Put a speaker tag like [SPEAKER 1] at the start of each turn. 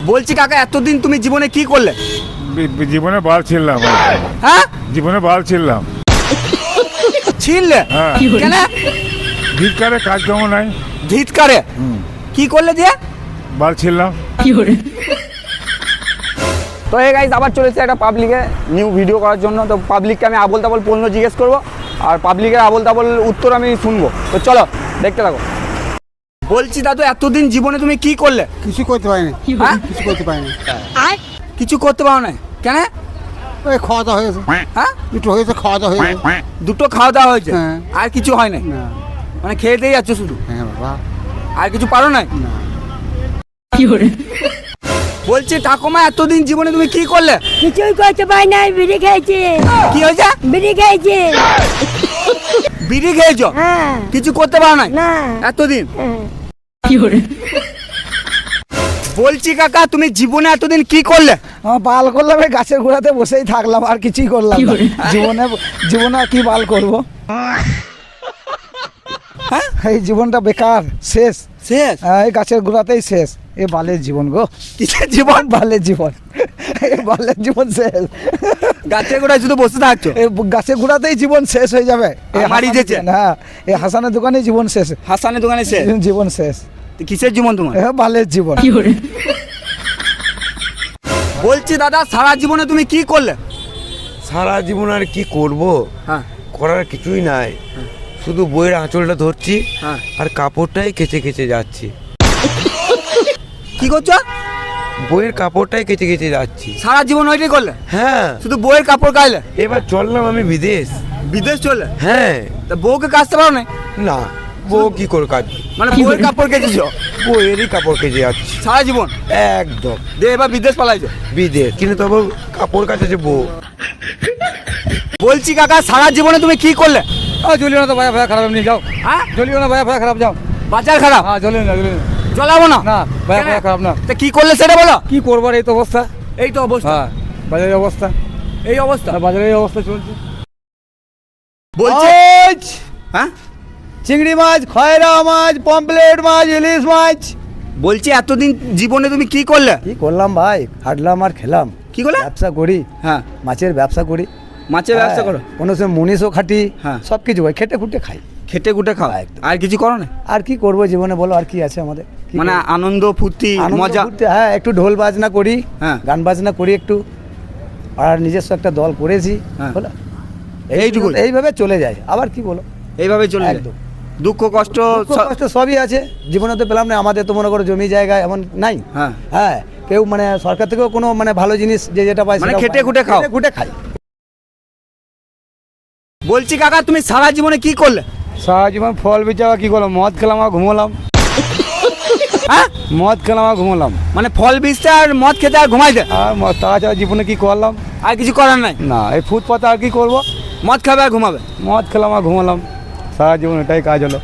[SPEAKER 1] বলছি কাকা এতদিন তুমি জীবনে কি করলে?
[SPEAKER 2] জীবনে বাল ছিললাম।
[SPEAKER 1] হ্যাঁ
[SPEAKER 2] জীবনে বাল ছিললাম।
[SPEAKER 1] ছিললে?
[SPEAKER 2] হ্যাঁ।
[SPEAKER 1] কেন?
[SPEAKER 2] ভিক্ষারে কাজকর্ম নাই।
[SPEAKER 1] ধিৎকারে কি করলে দিয়ে?
[SPEAKER 2] বাল ছিললাম।
[SPEAKER 1] তো এই গাইস আবার চলেছে একটা পাবলিকে নিউ ভিডিও করার জন্য। তো পাবলিককে আমি আবোল তাবোল প্রশ্ন জিজ্ঞেস করবো আর পাবলিকের আবোল তাবোল উত্তর আমি শুনবো। তো চলো দেখতে থাকো। বলছি দাদু এতদিন জীবনে তুমি কি করলে?
[SPEAKER 3] কিছু করতে পারিনি।
[SPEAKER 1] হ্যাঁ?
[SPEAKER 3] কিছু করতে পারিনি।
[SPEAKER 1] কিছু করতে পারো না কেন?
[SPEAKER 3] ওই খাওয়া দাওয়া হয়েছে।
[SPEAKER 1] হ্যাঁ
[SPEAKER 3] দুটো হয়েছে, খাওয়া দাওয়া হয়েছে।
[SPEAKER 1] দুটো খাওয়া দাওয়া হয়েছে,
[SPEAKER 3] হ্যাঁ।
[SPEAKER 1] আর কিছু হয় নাই?
[SPEAKER 3] না।
[SPEAKER 1] মানে খেয়েতেই যাচ্ছ শুধু,
[SPEAKER 3] হ্যাঁ বাবা।
[SPEAKER 1] আর কিছু পারো নাই?
[SPEAKER 3] না।
[SPEAKER 1] বলছি ঠাকুমা এতদিন জীবনে তুমি কি করলে?
[SPEAKER 4] কিছুই করতে পারি নাই, বিড়ি খেয়েছি।
[SPEAKER 1] কি হয়েছে?
[SPEAKER 4] বিড়ি খেয়েছি।
[SPEAKER 1] বিড়ি খেয়েছো?
[SPEAKER 4] হ্যাঁ।
[SPEAKER 1] কিছু করতে পারো নাই
[SPEAKER 4] না।
[SPEAKER 1] এতদিন?
[SPEAKER 4] হ্যাঁ।
[SPEAKER 1] বলছি কাকা তুমি জীবনে এতদিন কি করলে?
[SPEAKER 5] বাল করলাম, এই গাছের গোড়াতে বসেই থাকলাম, আর কিছুই করলাম না। জীবনে আর কি বাল করবো?
[SPEAKER 1] হ্যাঁ?
[SPEAKER 5] এই জীবনটা বেকার, শেষ।
[SPEAKER 1] শেষ?
[SPEAKER 5] এই গাছের গোড়াতেই শেষ। এ বালের জীবন গো।
[SPEAKER 1] কিসের জীবন?
[SPEAKER 5] বালের জীবন। এই বালের জীবন শেষ।
[SPEAKER 1] গাছের গোড়ায় শুধু বসে থাকছো?
[SPEAKER 5] এই গাছের গোড়াতেই জীবন শেষ হয়ে যাবে।
[SPEAKER 1] মারি দিয়েছে?
[SPEAKER 5] হ্যাঁ, এই হাসানের দোকানে জীবন শেষ।
[SPEAKER 1] হাসানের দোকানে শেষ?
[SPEAKER 5] জীবন শেষ।
[SPEAKER 1] তো কিসের জীবন তোমার?
[SPEAKER 5] বালের জীবন।
[SPEAKER 1] বলছি দাদা সারা জীবনে তুমি কি করলে?
[SPEAKER 6] সারা জীবন আর কি করব?
[SPEAKER 1] হ্যাঁ
[SPEAKER 6] করার কিছুই নাই, শুধু বইয়ের আঁচলটা ধরছি
[SPEAKER 1] হ্যাঁ।
[SPEAKER 6] আর কাপড়টাই কেচে কেচে যাচ্ছি।
[SPEAKER 1] কি করছো?
[SPEAKER 6] বইয়ের কাপড়টাই কেচে কেচে যাচ্ছি।
[SPEAKER 1] সারা জীবন ওইটাই করলে?
[SPEAKER 6] হ্যাঁ,
[SPEAKER 1] শুধু বইয়ের কাপড় গাইলে?
[SPEAKER 6] এবার চললাম আমি বিদেশ।
[SPEAKER 1] বিদেশ চলে?
[SPEAKER 6] হ্যাঁ।
[SPEAKER 1] তা বউকে কাচতে পারো না?
[SPEAKER 6] না, বউ কি করে কাজ?
[SPEAKER 1] মানে বইয়ের কাপড় কেচেছো
[SPEAKER 6] বইয়েরই কাপড় কেচে যাচ্ছি
[SPEAKER 1] সারা জীবন?
[SPEAKER 6] একদম।
[SPEAKER 1] দিয়ে এবার বিদেশ পালাইছো?
[SPEAKER 6] বিদেশ কিন্তু তবু কাপড় কাচেছে বউ।
[SPEAKER 1] বলছি কাকা সারা জীবনে তুমি কি করলে?
[SPEAKER 5] জ্বলিও না তো, ভাইয়া ভাইয়া খারাপ নিয়ে যাও।
[SPEAKER 1] হ্যাঁ
[SPEAKER 5] জ্বলিও না ভাইয়া ভাইয়া খারাপ, যাও।
[SPEAKER 1] বাজার খারাপ?
[SPEAKER 5] হ্যাঁ, জ্বলিও না, জ্বলিও না।
[SPEAKER 1] জ্বলাবো না?
[SPEAKER 5] না ভাইয়া
[SPEAKER 1] কেন?
[SPEAKER 5] ভাইয়া খারাপ না।
[SPEAKER 1] তা কি করলে সেটা বলো।
[SPEAKER 5] কি করবো আর এই তো অবস্থা।
[SPEAKER 1] এই তো অবস্থা?
[SPEAKER 5] হ্যাঁ, বাজারের অবস্থা।
[SPEAKER 1] এই অবস্থা?
[SPEAKER 5] বাজারের এই অবস্থা চলছে।
[SPEAKER 1] বলছি হ্যাঁ
[SPEAKER 5] চিংড়ি মাছ, খয়রা মাছ, পমপ্লেট মাছ, ইলিশ মাছ।
[SPEAKER 1] বলছি এতদিন জীবনে তুমি কি করলে?
[SPEAKER 5] কি করলাম ভাই, হাঁটলাম আর খেলাম।
[SPEAKER 1] কি করলে?
[SPEAKER 5] ব্যবসা করি।
[SPEAKER 1] হ্যাঁ
[SPEAKER 5] মাছের ব্যবসা করি।
[SPEAKER 1] মাছের ব্যবসা করো?
[SPEAKER 5] কোনো সময় মুনিশও খাটি।
[SPEAKER 1] হ্যাঁ।
[SPEAKER 5] সব কিছু হয়, খেটে খুঁটে খাই।
[SPEAKER 1] খেটে খুটে খাও?
[SPEAKER 5] একদম।
[SPEAKER 1] আর কিছু করো না?
[SPEAKER 5] আর কি করবো জীবনে বলো, আর কি আছে আমাদের? কি
[SPEAKER 1] মানে
[SPEAKER 5] করবো?
[SPEAKER 1] আনন্দ ফুর্তি
[SPEAKER 5] আনন্দ
[SPEAKER 1] মজা?
[SPEAKER 5] করতে, হ্যাঁ, একটু ঢোল বাজনা করি।
[SPEAKER 1] হ্যাঁ।
[SPEAKER 5] গান বাজনা করি একটু, আর নিজস্ব একটা দল করেছি।
[SPEAKER 1] হ্যাঁ।
[SPEAKER 5] হলো
[SPEAKER 1] এইটুকুই?
[SPEAKER 5] এইভাবে চলে যায়, আবার কি বলো।
[SPEAKER 1] এইভাবে চলে যায়?
[SPEAKER 5] একদম।
[SPEAKER 1] দুঃখ কষ্ট
[SPEAKER 5] দুঃখ কষ্ট সবই আছে জীবনে, তো পেলাম না। আমাদের তো মনে করো জমি জায়গা এমন নাই।
[SPEAKER 1] হ্যাঁ।
[SPEAKER 5] হ্যাঁ, কেউ মানে সরকার থেকেও কোনো মানে ভালো জিনিস যেটা পায়
[SPEAKER 1] মানে
[SPEAKER 5] সেটাও
[SPEAKER 1] খেটে
[SPEAKER 5] পায় না।
[SPEAKER 1] খুটে খাও?
[SPEAKER 5] খেটে খুটে খাই।
[SPEAKER 1] বলছি কাকা তুমি সারা জীবনে কি করলে?
[SPEAKER 5] সারা জীবন ফল বিচার কি করলাম, মদ খেলাম আর ঘুমোলাম।
[SPEAKER 1] হ্যাঁ
[SPEAKER 5] মদ খেলাম আর ঘুমোলাম।
[SPEAKER 1] মানে ফল বীজটা আর মদ খেতে আর ঘুমাইতে,
[SPEAKER 5] আর তাছাড়া জীবনে কি করলাম?
[SPEAKER 1] আর কিছু করার নাই?
[SPEAKER 5] না, এই ফুটপাতে আর কি করবো?
[SPEAKER 1] মদ খাবে আর ঘুমাবে?
[SPEAKER 5] মদ খেলাম আর ঘুমোলাম, সারা জীবন এটাই কাজ হলো।